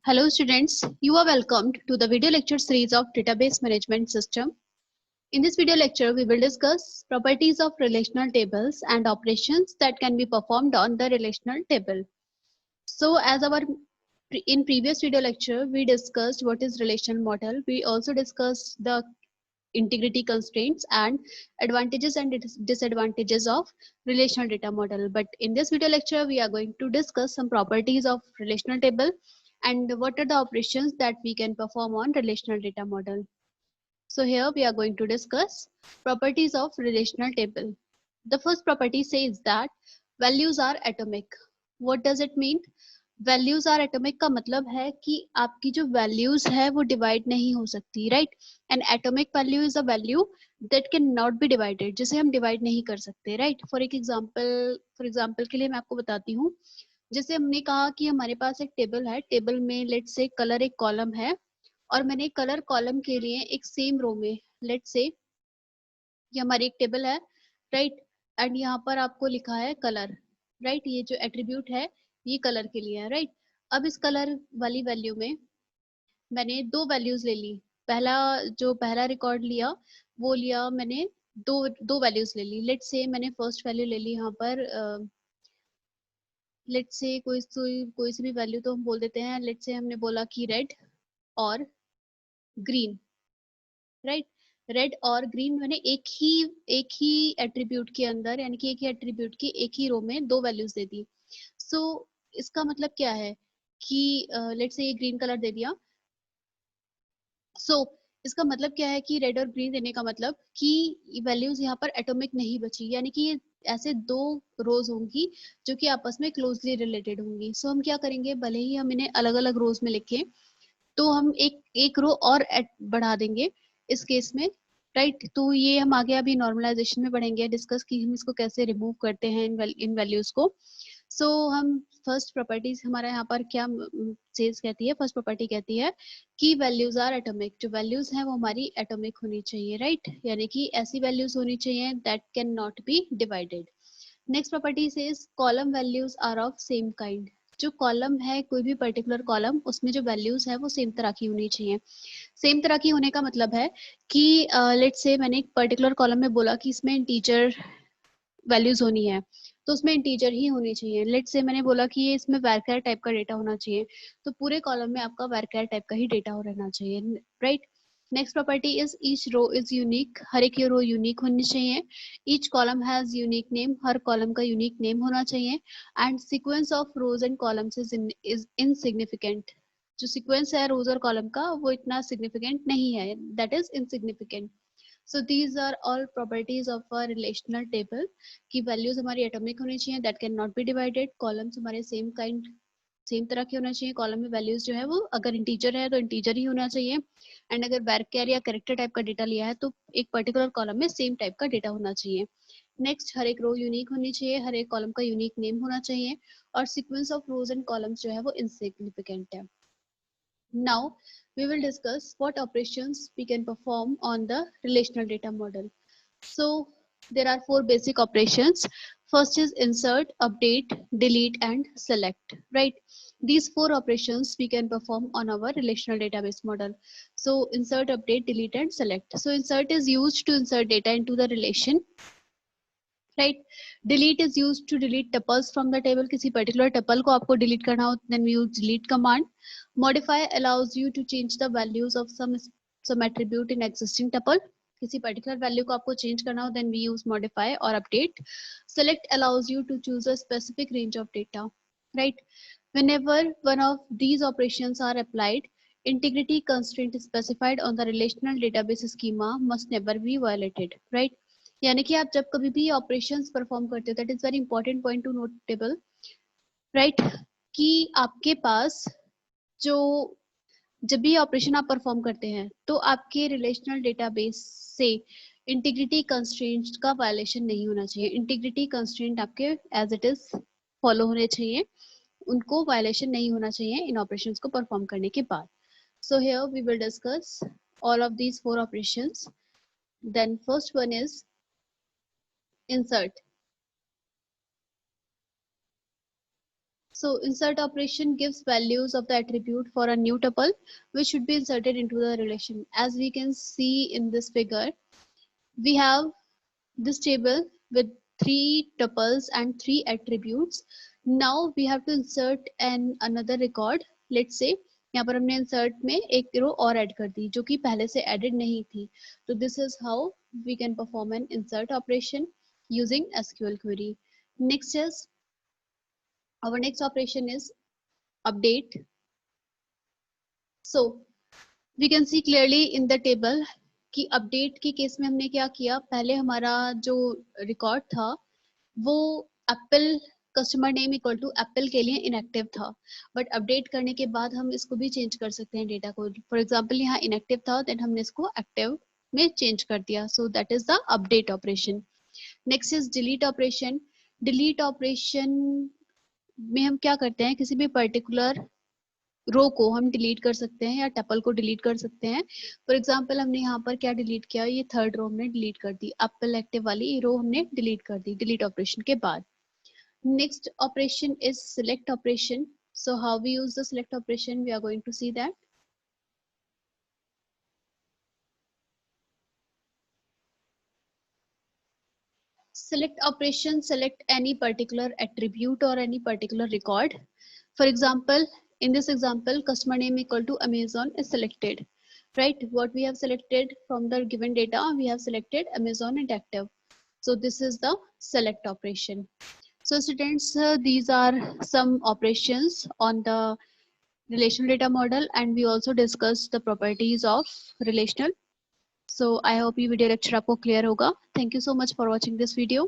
Hello students, you are welcomed to the video lecture series of Database Management System. In this video lecture, we will discuss properties of relational tables and operations that can be performed on the relational table. So as in previous video lecture, we discussed what is relational model. We also discussed the integrity constraints and advantages and disadvantages of relational data model. But in this video lecture, we are going to discuss some properties of relational table and what are the operations that we can perform on relational data model. So here we are going to discuss properties of relational table. The first property says that values are atomic. What does it mean? Values are atomic का मतलब है कि आपकी जो values है वो divide नहीं हो सकती, right? And atomic value is a value that can not be divided, जिसे हम डिवाइड नहीं कर सकते, राइट? फॉर एग्जांपल के लिए मैं आपको बताती हूँ। जैसे हमने कहा कि हमारे पास एक टेबल है, टेबल में लेट से कलर एक कॉलम है और मैंने कलर कॉलम के लिए एक सेम रो में लेट से ये हमारी एक टेबल है, राइट? एंड यहाँ पर आपको लिखा है कलर, राइट? ये जो एट्रीब्यूट है ये कलर के लिए है, राइट? अब इस कलर वाली वैल्यू में मैंने दो वैल्यूज ले ली। पहला रिकॉर्ड लिया वो लिया मैंने दो वैल्यूज ले ली। लेट से मैंने फर्स्ट वैल्यू ले ली यहाँ पर लेट से कोई सी भी वैल्यू तो हम बोल देते हैं। लेट से हमने बोला कि रेड और ग्रीन, राइट? रेड और ग्रीन मैंने एक ही एट्रीब्यूट के अंदर, यानी कि एक ही एट्रीब्यूट की एक ही रो में दो वैल्यूज दे दी। सो इसका मतलब क्या है कि लेट्स से ये ग्रीन कलर दे दिया। सो इसका मतलब क्या है कि रेड और ग्रीन देने का मतलब कि वैल्यूज यहाँ पर एटॉमिक नहीं बची, यानी कि ये ऐसे दो रोज होंगी जो कि आपस में क्लोजली रिलेटेड होंगी। सो हम क्या करेंगे, भले ही हम इन्हें अलग अलग रोज में लिखें तो हम एक रो और बढ़ा देंगे इस केस में, राइट? तो ये हम आगे अभी नॉर्मलाइजेशन में पढ़ेंगे, डिस्कस कि हम इसको कैसे रिमूव करते हैं इन वैल्यूज को। सो हम फर्स्ट प्रॉपर्टीज हमारा यहाँ पर क्या सेल्स कहती है, फर्स्ट प्रॉपर्टी कहती है कि वैल्यूज आर एटॉमिक। जो वैल्यूज हैं वो हमारी एटॉमिक होनी चाहिए, राइट? यानी कि ऐसी वैल्यूज होनी चाहिए that can not be divided. Next property says column values are of same kind. जो कॉलम है, कोई भी पर्टिकुलर कॉलम, उसमें जो वैल्यूज है वो सेम तरह की होनी चाहिए। सेम तरह की होने का मतलब है कि लेट्स से मैंने एक पर्टिकुलर कॉलम में बोला कि इसमें इंटीजर वैल्यूज होनी है तो उसमें इंटीजर ही होनी चाहिए। लेट्स से मैंने बोला कि ये इसमें varchar टाइप का डेटा होना चाहिए तो पूरे कॉलम में आपका varchar टाइप का ही डेटा हो रहना चाहिए, right? Next property is each row is unique. हर एक रो यूनिक होनी चाहिए। Each column has unique name. हर कॉलम का यूनिक नेम होना चाहिए। And sequence of rows and columns is insignificant. जो सीक्वेंस है रोज और कॉलम का वो इतना सिग्निफिकेंट नहीं है, that is insignificant. So these are all properties of a relational table कि values हमारी एटॉमिक होनी चाहिए, that can not be divided, columns हमारे सेम तरह के होना चाहिए। कॉलम में वैल्यूज जो है वो अगर इंटीजर है तो इंटीजर ही होना चाहिए, एंड अगर varchar या कैरेक्टर टाइप का डेटा लिया है तो एक पर्टिकुलर कॉलम में सेम टाइप का डेटा होना चाहिए। नेक्स्ट, हर एक रो यूनिक होनी चाहिए, हर एक कॉलम का यूनिक नेम होना चाहिए, और sequence of rows and columns जो है वो इनसिग्निफिकेंट है। Now we will discuss what operations we can perform on the relational data model. So there are four basic operations. First is insert, update, delete and select, right? These four operations we can perform on our relational database model. So insert, update, delete and select. So insert is used to insert data into the relation, right? Delete is used to delete tuples from the table. किसी particular tuple को आपको delete करना हो then we use delete command. Modify allows you to change the values of some attribute in existing tuple. किसी particular value को आपको change करना हो then we use modify or update. Select allows you to choose a specific range of data, right? Whenever one of these operations are applied, integrity constraint specified on the relational database schema must never be violated, right? यानी कि आप जब कभी भी operations perform करते हो, that is very important point two notable, right? कि आपके पास जो जब भी ऑपरेशन आप परफॉर्म करते हैं तो आपके रिलेशनल डेटाबेस से इंटीग्रिटी कंस्ट्रेंट का वायलेशन नहीं होना चाहिए। इंटीग्रिटी कंस्ट्रेंट आपके एज इट इज फॉलो होने चाहिए, उनको वायलेशन नहीं होना चाहिए इन ऑपरेशंस को परफॉर्म करने के बाद। So here we will discuss all of these four operations. Then first one is insert. So insert operation gives values of the attribute for a new tuple which should be inserted into the relation. As we can see in this figure, we have this table with 3 tuples and 3 attributes. Now we have to insert another record. Let's say यहाँ पर हमने insert में एक रो और add कर दी जो कि पहले से added नहीं थी. तो this is how we can perform an insert operation using SQL query. Next is our next operation is update. So we can see clearly in the table कि अपडेट के केस में हमने क्या किया, पहले हमारा जो रिकॉर्ड था वो apple customer name equal to apple के लिए इनएक्टिव था, बट अपडेट करने के बाद हम इसको भी चेंज कर सकते हैं डेटा को. फॉर एग्जांपल यहाँ इनएक्टिव था, देन हमने इसको एक्टिव में चेंज कर दिया. So that is the update operation. Next is delete operation. Delete operation में हम क्या करते हैं, किसी भी पर्टिकुलर रो को हम डिलीट कर सकते हैं या टपल को डिलीट कर सकते हैं. फॉर एग्जांपल हमने यहाँ पर क्या डिलीट किया, ये थर्ड रो हमने डिलीट कर दी, एप्पल एक्टिव वाली रो हमने डिलीट कर दी डिलीट ऑपरेशन के बाद. Next operation is select operation. So how we use the select operation, we are going to see that. Select operation select any particular attribute or any particular record. For example, in this example, customer name equal to Amazon is selected, right? What we have selected from the given data, we have selected Amazon and active. So this is the select operation. So students, these are some operations on the relational data model, and we also discussed the properties of relational. So I hope ये video lecture आपको clear होगा. Thank you so much for watching this video.